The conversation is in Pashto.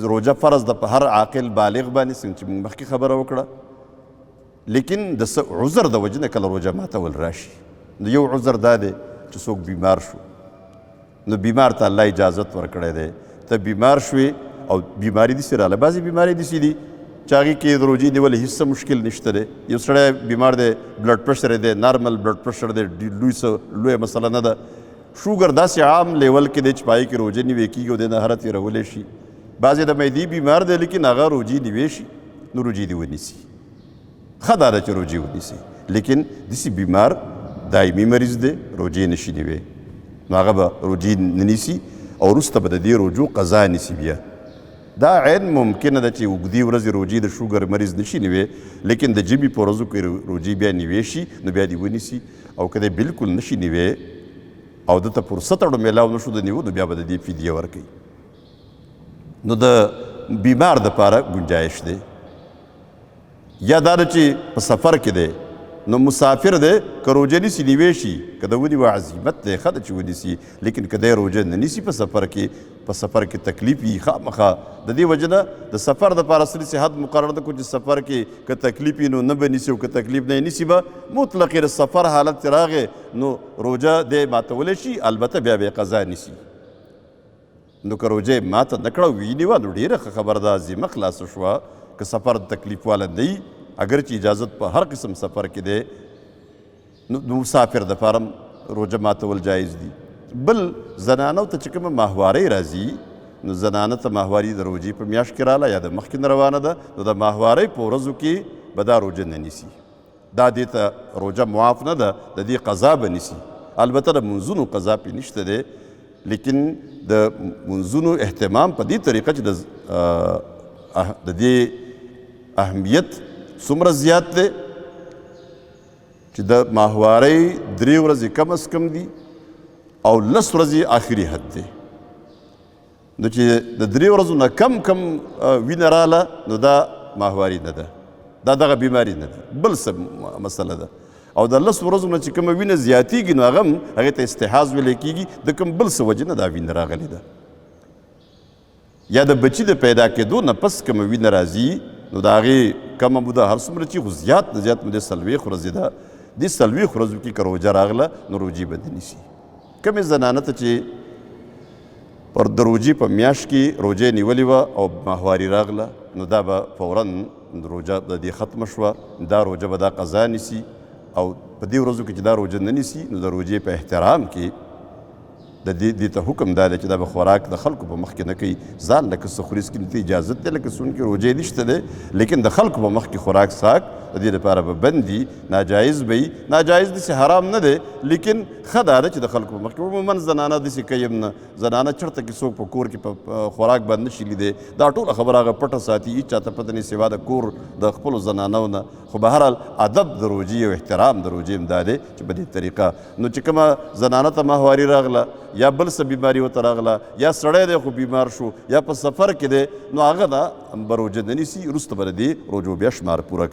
روجه فرض ده په هر عاقل بالغ باندې څنګه چې موږ مخکې خبره وکړه، لیکن د څه عذر د وجې نه کله روجه ماتول راشي. نو یو عذر دا دی چې څوک بیمار شو، نو بیمار ته الله اجازت ورکړی دی، ته بیمار شوې او بیماري داسې راغله. بعضې بیمارۍ داسې دي چې هغې کې د روجې نیول هېڅ مشکل نشته دی. یو سړی بیمار دی، بلډ پرشر دی، نارمل بلډ پرشر دی، لویه مسله نه ده. شوګر داسې عام لیول کې دی چې په هغې کې روجه نیوی کېږي او دی نه هره تېرولی شي. بعضې د معدې بیمار دی لیکن هغه روجې نیوی شي، نو روجې دې ونیسي. ښه دا ده چې روجې ونیسي، لیکن داسې بیمار دایمي مریض دی، روجې نشي نیوی، نو هغه به روجې نه نیسي او وروسته به د دې روجو قضا نیسي. بیا دا عین ممکنه ده چې اوږدې ورځې روجې د شوګر مریض نشي نیوی، لیکن د ژمي په ورځو کې روجې بیا نیوی شي، نو بیا دې ونیسي. او که دی بلکل نشي نیوی او دته فرصت اړو میلاو نشو د نیو، نو بیا به د دې فدیه ورکوي. نو د بیمار دپاره گنجایش دی. یا دا ده چې په سفر کې دی، نو مسافر دی، که روجه نیسي نیوی شي، که د ونیوه عزیمت دی ښه ده چې ونیسي، لیکن که دی روجه نه نیسي په سفر کې، په سفر کې تکلیف وي خامخا. د دې وجه نه د سفر دپاره څه حد مقرر ده کړو چې سفر کې که تکلیف وي نو نه به نیسي، او که تکلیف نه یې نیسي به مطلق د سفر حالت چې راغی نو روجه دی ماتولی شي، البته بیا به یې قضا نیسي. نو که روجه ماته نه کړه وینیوه نو ډېره ښه خبره ده، ذمه خلاصه شوه. که سفر تکلیف والا نه وي، اگر چې اجازت په هر قسم سفر کې دی، نو مسافر دپاره روجه ماتول جایز دي. بل زنانو ته چې کومه ماهوارۍ راځي، نو زنانه ته ماهواري د روجې په میاشت کې راغله یا د مخکې نه روانه ده، نو د ماهوارۍ په ورځو کې به دا روجه نه نیسي. دا دې ته روجه معاف نه ده، د دې قضا به نیسي. البته د منځونو قضا پې نشته دی، لیکن د منځونو اهتمام په دې طریقه چې د دې اهمیت څومره زیات دی چې د ماهوارۍ 3 ورځې کم از کم دي او 10 ورځې آخري حد دی. نو چې د 3 ورځو نه کم وینه راله، نو دا ماهواري نه ده، دا دغه بیماري نه ده، بل څه مسله ده. او د 10 ورځو نه چې کومه وینه زیاتېږي، نو هغه هم هغې ته استحاض ویلی کېږي، د کوم بل څه وجې نه دا وینه راغلې ده. یا د بچي د پیدا کېدو نه پس کومه وینه راځي، نو د هغې کمه موده هر څومره چې خو زیات نه زیات موده 40 ورځې ده، دې 40 ورځو کې که روجه راغله نو روجې به دې نیسي. کومې زنانه ته چې پر د روجې په میاشت کې روجه نیولې وه او ماهواري راغله، نو دا به فوراً روجه د دې ختمه شوه، دا روجه به دا قضا نیسي. او په دې ورځو کې چې دا روجه نه نیسي، نو د روجې په احترام کې د دې ته حکم دا دی چې دا به خوراک د خلکو په مخ کې نه کوي. ځان لکه څه خوري څکي ته اجازت دی، لکه څونکې روجې نشته دی، لیکن د خلکو په مخ کې خوراک څاک د دې لپاره به بند دي، ناجایز به وي. ناجایز داسې حرام نه دی، لیکن ښه دا ده چې د خلکو په مخ کې عموماً زنانه داسې کوي هم نه. زنانه چېرته کې څوک په کور کې په خوراک باندې نشي لیدی، دا ټوله خبره هغه پټه ساتي، هېڅ چاته پته نه سوا د کور د خپلو زنانو نه. خو بهرحال ادب د روجې او احترام د روجې هم دا دی چې په دې طریقه، نو چې کومه زنانه ته ماهواري راغله یا بل څه بیماري ورته راغله، یا سړی دی خو بیمار شو، یا په سفر کې دی، نو هغه نه به روجه نه نیسي، وروسته به د دې روجو بیا شمار پوره کوي.